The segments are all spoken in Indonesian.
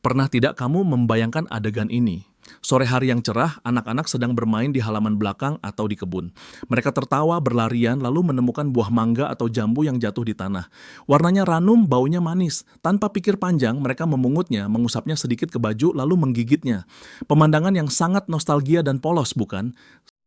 Pernah tidak kamu membayangkan adegan ini? Sore hari yang cerah, anak-anak sedang bermain di halaman belakang atau di kebun. Mereka tertawa berlarian lalu menemukan buah mangga atau jambu yang jatuh di tanah. Warnanya ranum, baunya manis. Tanpa pikir panjang, mereka memungutnya, mengusapnya sedikit ke baju lalu menggigitnya. Pemandangan yang sangat nostalgia dan polos, bukan?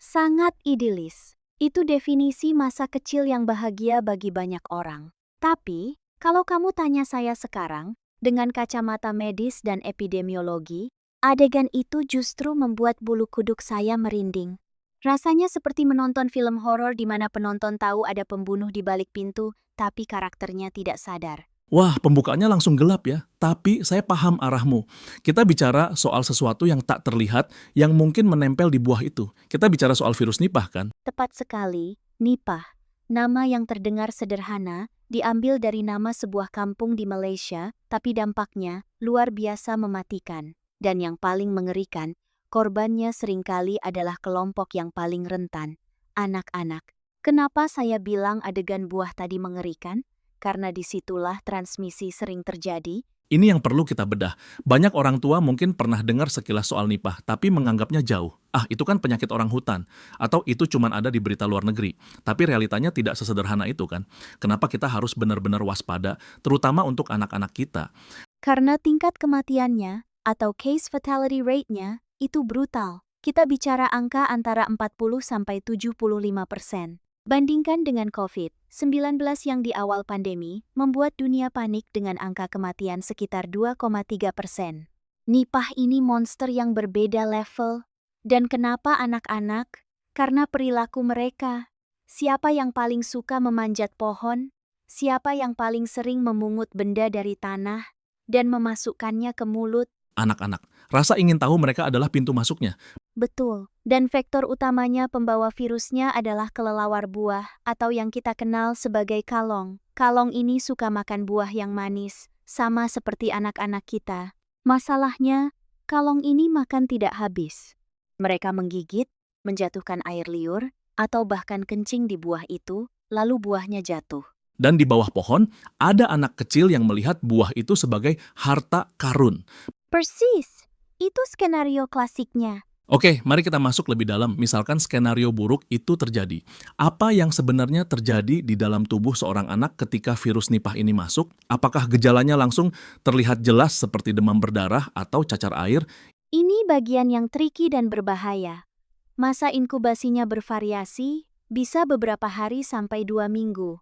Sangat idealis. Itu definisi masa kecil yang bahagia bagi banyak orang. Tapi, kalau kamu tanya saya sekarang, dengan kacamata medis dan epidemiologi, adegan itu justru membuat bulu kuduk saya merinding. Rasanya seperti menonton film horor di mana penonton tahu ada pembunuh di balik pintu, tapi karakternya tidak sadar. Wah, pembukaannya langsung gelap ya. Tapi saya paham arahmu. Kita bicara soal sesuatu yang tak terlihat yang mungkin menempel di buah itu. Kita bicara soal virus Nipah kan? Tepat sekali, Nipah, nama yang terdengar sederhana, diambil dari nama sebuah kampung di Malaysia, tapi dampaknya luar biasa mematikan. Dan yang paling mengerikan, korbannya seringkali adalah kelompok yang paling rentan, anak-anak. Kenapa saya bilang adegan buah tadi mengerikan? Karena disitulah transmisi sering terjadi. Ini yang perlu kita bedah. Banyak orang tua mungkin pernah dengar sekilas soal Nipah, tapi menganggapnya jauh. Ah, itu kan penyakit orang hutan. Atau itu cuma ada di berita luar negeri. Tapi realitanya tidak sesederhana itu kan. Kenapa kita harus benar-benar waspada, terutama untuk anak-anak kita? Karena tingkat kematiannya, atau case fatality rate-nya, itu brutal. Kita bicara angka antara 40-75%. Bandingkan dengan COVID-19 yang di awal pandemi, membuat dunia panik dengan angka kematian sekitar 2,3%. Nipah ini monster yang berbeda level. Dan kenapa anak-anak? Karena perilaku mereka. Siapa yang paling suka memanjat pohon? Siapa yang paling sering memungut benda dari tanah dan memasukkannya ke mulut? Anak-anak. Rasa ingin tahu mereka adalah pintu masuknya. Betul, dan vektor utamanya pembawa virusnya adalah kelelawar buah atau yang kita kenal sebagai kalong. Kalong ini suka makan buah yang manis, sama seperti anak-anak kita. Masalahnya, kalong ini makan tidak habis. Mereka menggigit, menjatuhkan air liur, atau bahkan kencing di buah itu, lalu buahnya jatuh. Dan di bawah pohon, ada anak kecil yang melihat buah itu sebagai harta karun. Persis, itu skenario klasiknya. Oke, mari kita masuk lebih dalam. Misalkan skenario buruk itu terjadi. Apa yang sebenarnya terjadi di dalam tubuh seorang anak ketika virus Nipah ini masuk? Apakah gejalanya langsung terlihat jelas seperti demam berdarah atau cacar air? Ini bagian yang tricky dan berbahaya. Masa inkubasinya bervariasi, bisa beberapa hari sampai 2 minggu.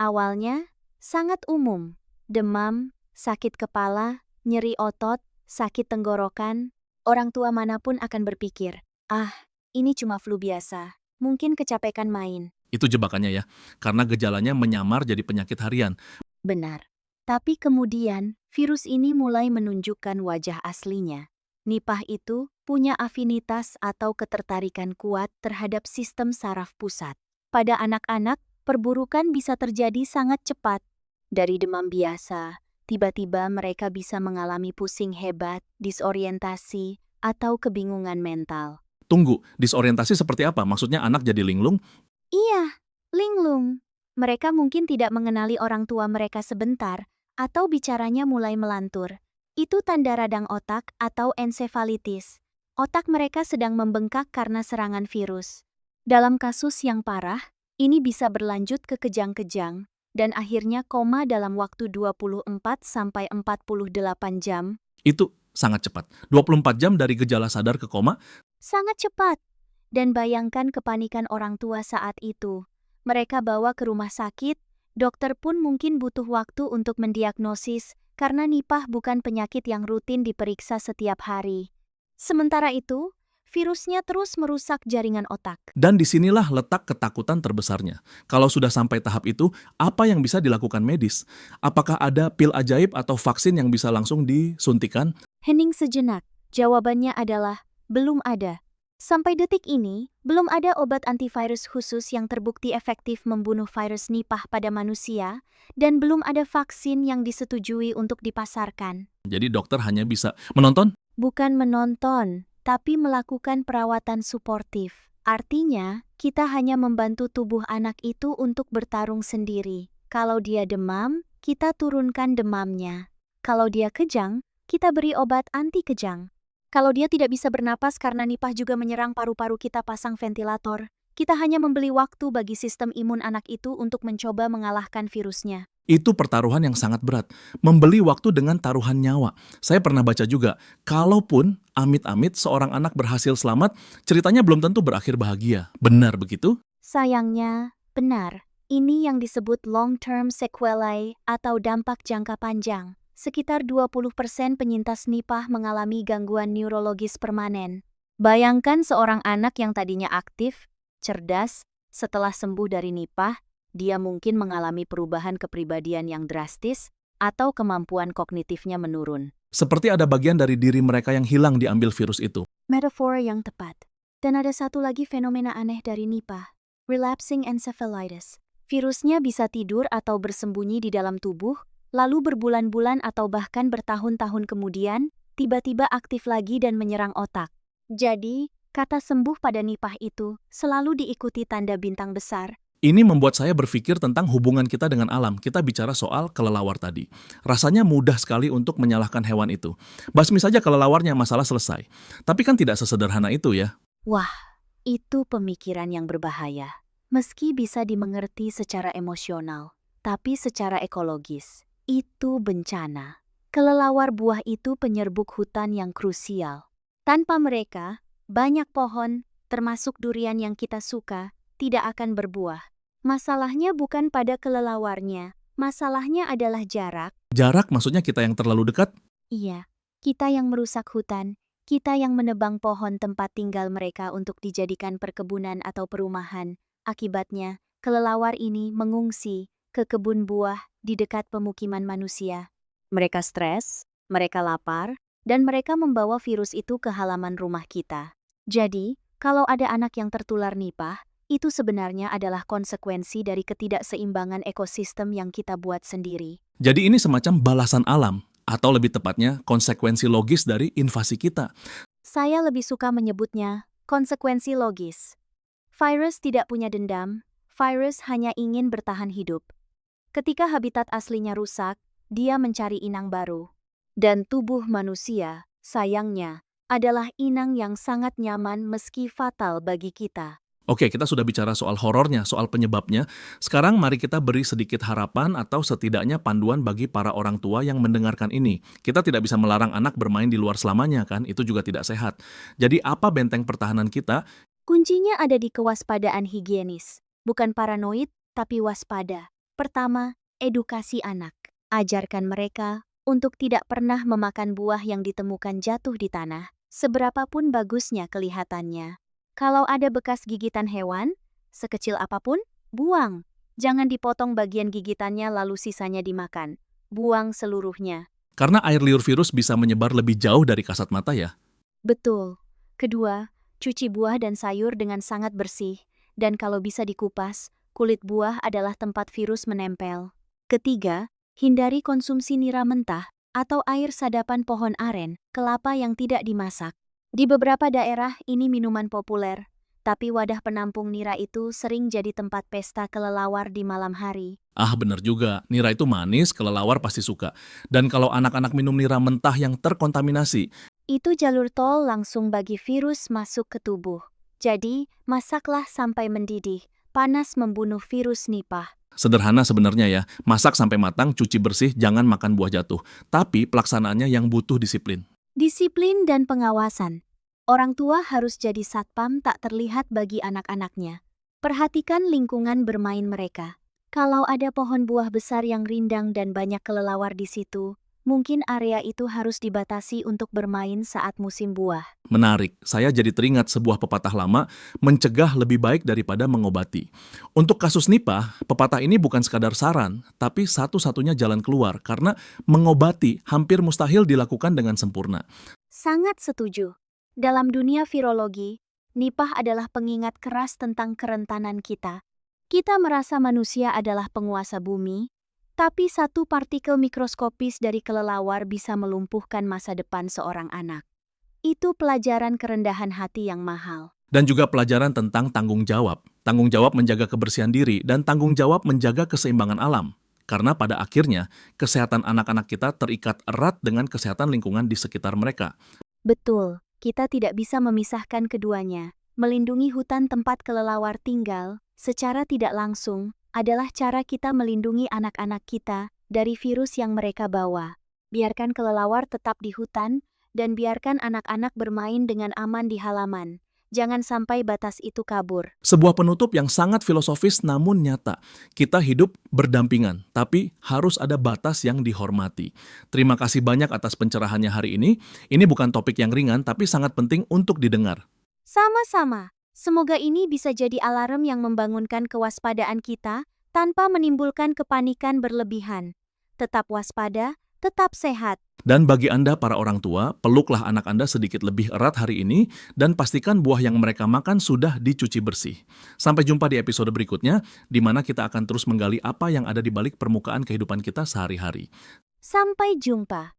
Awalnya, sangat umum. Demam, sakit kepala, nyeri otot, sakit tenggorokan. Orang tua manapun akan berpikir, ah, ini cuma flu biasa. Mungkin kecapekan main. Itu jebakannya ya, karena gejalanya menyamar jadi penyakit harian. Benar. Tapi kemudian, virus ini mulai menunjukkan wajah aslinya. Nipah itu punya afinitas atau ketertarikan kuat terhadap sistem saraf pusat. Pada anak-anak, perburukan bisa terjadi sangat cepat. Dari demam biasa, tiba-tiba mereka bisa mengalami pusing hebat, disorientasi, atau kebingungan mental. Tunggu, disorientasi seperti apa? Maksudnya anak jadi linglung? Iya, linglung. Mereka mungkin tidak mengenali orang tua mereka sebentar, atau bicaranya mulai melantur. Itu tanda radang otak atau ensefalitis. Otak mereka sedang membengkak karena serangan virus. Dalam kasus yang parah, ini bisa berlanjut ke kejang-kejang, dan akhirnya koma dalam waktu 24-48 jam. Itu sangat cepat. 24 jam dari gejala sadar ke koma. Sangat cepat. Dan bayangkan kepanikan orang tua saat itu. Mereka bawa ke rumah sakit, dokter pun mungkin butuh waktu untuk mendiagnosis, karena Nipah bukan penyakit yang rutin diperiksa setiap hari. Sementara itu, virusnya terus merusak jaringan otak. Dan disinilah letak ketakutan terbesarnya. Kalau sudah sampai tahap itu, apa yang bisa dilakukan medis? Apakah ada pil ajaib atau vaksin yang bisa langsung disuntikan? Hening sejenak. Jawabannya adalah, belum ada. Sampai detik ini, belum ada obat antivirus khusus yang terbukti efektif membunuh virus Nipah pada manusia, dan belum ada vaksin yang disetujui untuk dipasarkan. Jadi dokter hanya bisa menonton. Bukan menonton, tapi melakukan perawatan suportif. Artinya, kita hanya membantu tubuh anak itu untuk bertarung sendiri. Kalau dia demam, kita turunkan demamnya. Kalau dia kejang, kita beri obat anti kejang. Kalau dia tidak bisa bernapas karena nipah juga menyerang paru-paru, kita pasang ventilator. Kita hanya membeli waktu bagi sistem imun anak itu untuk mencoba mengalahkan virusnya. Itu pertaruhan yang sangat berat. Membeli waktu dengan taruhan nyawa. Saya pernah baca juga, kalaupun amit-amit seorang anak berhasil selamat, ceritanya belum tentu berakhir bahagia. Benar begitu? Sayangnya, benar. Ini yang disebut long-term sequelae atau dampak jangka panjang. Sekitar 20% penyintas nipah mengalami gangguan neurologis permanen. Bayangkan seorang anak yang tadinya aktif, cerdas, setelah sembuh dari nipah, dia mungkin mengalami perubahan kepribadian yang drastis atau kemampuan kognitifnya menurun. Seperti ada bagian dari diri mereka yang hilang diambil virus itu. Metafor yang tepat. Dan ada satu lagi fenomena aneh dari nipah, relapsing encephalitis. Virusnya bisa tidur atau bersembunyi di dalam tubuh, lalu berbulan-bulan atau bahkan bertahun-tahun kemudian, tiba-tiba aktif lagi dan menyerang otak. Jadi, kata sembuh pada nipah itu selalu diikuti tanda bintang besar. Ini membuat saya berpikir tentang hubungan kita dengan alam. Kita bicara soal kelelawar tadi. Rasanya mudah sekali untuk menyalahkan hewan itu. Basmi saja kelelawarnya, masalah selesai. Tapi kan tidak sesederhana itu ya. Wah, itu pemikiran yang berbahaya. Meski bisa dimengerti secara emosional, tapi secara ekologis, itu bencana. Kelelawar buah itu penyerbuk hutan yang krusial. Tanpa mereka, banyak pohon, termasuk durian yang kita suka, tidak akan berbuah. Masalahnya bukan pada kelelawarnya, masalahnya adalah jarak. Jarak maksudnya kita yang terlalu dekat? Iya, kita yang merusak hutan, kita yang menebang pohon tempat tinggal mereka untuk dijadikan perkebunan atau perumahan. Akibatnya, kelelawar ini mengungsi ke kebun buah di dekat pemukiman manusia. Mereka stres, mereka lapar, dan mereka membawa virus itu ke halaman rumah kita. Jadi, kalau ada anak yang tertular nipah, itu sebenarnya adalah konsekuensi dari ketidakseimbangan ekosistem yang kita buat sendiri. Jadi ini semacam balasan alam, atau lebih tepatnya konsekuensi logis dari invasi kita. Saya lebih suka menyebutnya konsekuensi logis. Virus tidak punya dendam, virus hanya ingin bertahan hidup. Ketika habitat aslinya rusak, dia mencari inang baru. Dan tubuh manusia, sayangnya, adalah inang yang sangat nyaman meski fatal bagi kita. Oke, kita sudah bicara soal horornya, soal penyebabnya. Sekarang mari kita beri sedikit harapan atau setidaknya panduan bagi para orang tua yang mendengarkan ini. Kita tidak bisa melarang anak bermain di luar selamanya kan, itu juga tidak sehat. Jadi apa benteng pertahanan kita? Kuncinya ada di kewaspadaan higienis. Bukan paranoid, tapi waspada. Pertama, edukasi anak. Ajarkan mereka untuk tidak pernah memakan buah yang ditemukan jatuh di tanah, seberapapun bagusnya kelihatannya. Kalau ada bekas gigitan hewan, sekecil apapun, buang. Jangan dipotong bagian gigitannya lalu sisanya dimakan. Buang seluruhnya. Karena air liur virus bisa menyebar lebih jauh dari kasat mata ya. Betul. Kedua, cuci buah dan sayur dengan sangat bersih, dan kalau bisa dikupas, kulit buah adalah tempat virus menempel. Ketiga, hindari konsumsi nira mentah atau air sadapan pohon aren, kelapa yang tidak dimasak. Di beberapa daerah ini minuman populer, tapi wadah penampung nira itu sering jadi tempat pesta kelelawar di malam hari. Ah benar juga, nira itu manis, kelelawar pasti suka. Dan kalau anak-anak minum nira mentah yang terkontaminasi, Itu jalur tol langsung bagi virus masuk ke tubuh. Jadi, masaklah sampai mendidih, panas membunuh virus nipah. sederhana sebenarnya ya, masak sampai matang, cuci bersih, jangan makan buah jatuh. Tapi pelaksanaannya yang butuh disiplin. Disiplin dan pengawasan. Orang tua harus jadi satpam tak terlihat bagi anak-anaknya. Perhatikan lingkungan bermain mereka. Kalau ada pohon buah besar yang rindang dan banyak kelelawar di situ, mungkin area itu harus dibatasi untuk bermain saat musim buah. Menarik, saya jadi teringat sebuah pepatah lama, mencegah lebih baik daripada mengobati. Untuk kasus nipah, pepatah ini bukan sekadar saran, tapi satu-satunya jalan keluar, karena mengobati hampir mustahil dilakukan dengan sempurna. Sangat setuju. Dalam dunia virologi, nipah adalah pengingat keras tentang kerentanan kita. Kita merasa manusia adalah penguasa bumi, tapi satu partikel mikroskopis dari kelelawar bisa melumpuhkan masa depan seorang anak. Itu pelajaran kerendahan hati yang mahal. Dan juga pelajaran tentang tanggung jawab. Tanggung jawab menjaga kebersihan diri dan tanggung jawab menjaga keseimbangan alam. Karena pada akhirnya, kesehatan anak-anak kita terikat erat dengan kesehatan lingkungan di sekitar mereka. Betul, kita tidak bisa memisahkan keduanya. Melindungi hutan tempat kelelawar tinggal, secara tidak langsung, adalah cara kita melindungi anak-anak kita dari virus yang mereka bawa. Biarkan kelelawar tetap di hutan, dan biarkan anak-anak bermain dengan aman di halaman. Jangan sampai batas itu kabur. Sebuah penutup yang sangat filosofis namun nyata. Kita hidup berdampingan, tapi harus ada batas yang dihormati. Terima kasih banyak atas pencerahannya hari ini. Ini bukan topik yang ringan, tapi sangat penting untuk didengar. Sama-sama. Semoga ini bisa jadi alarm yang membangunkan kewaspadaan kita tanpa menimbulkan kepanikan berlebihan. Tetap waspada, tetap sehat. Dan bagi Anda para orang tua, peluklah anak Anda sedikit lebih erat hari ini dan pastikan buah yang mereka makan sudah dicuci bersih. Sampai jumpa di episode berikutnya, di mana kita akan terus menggali apa yang ada di balik permukaan kehidupan kita sehari-hari. Sampai jumpa.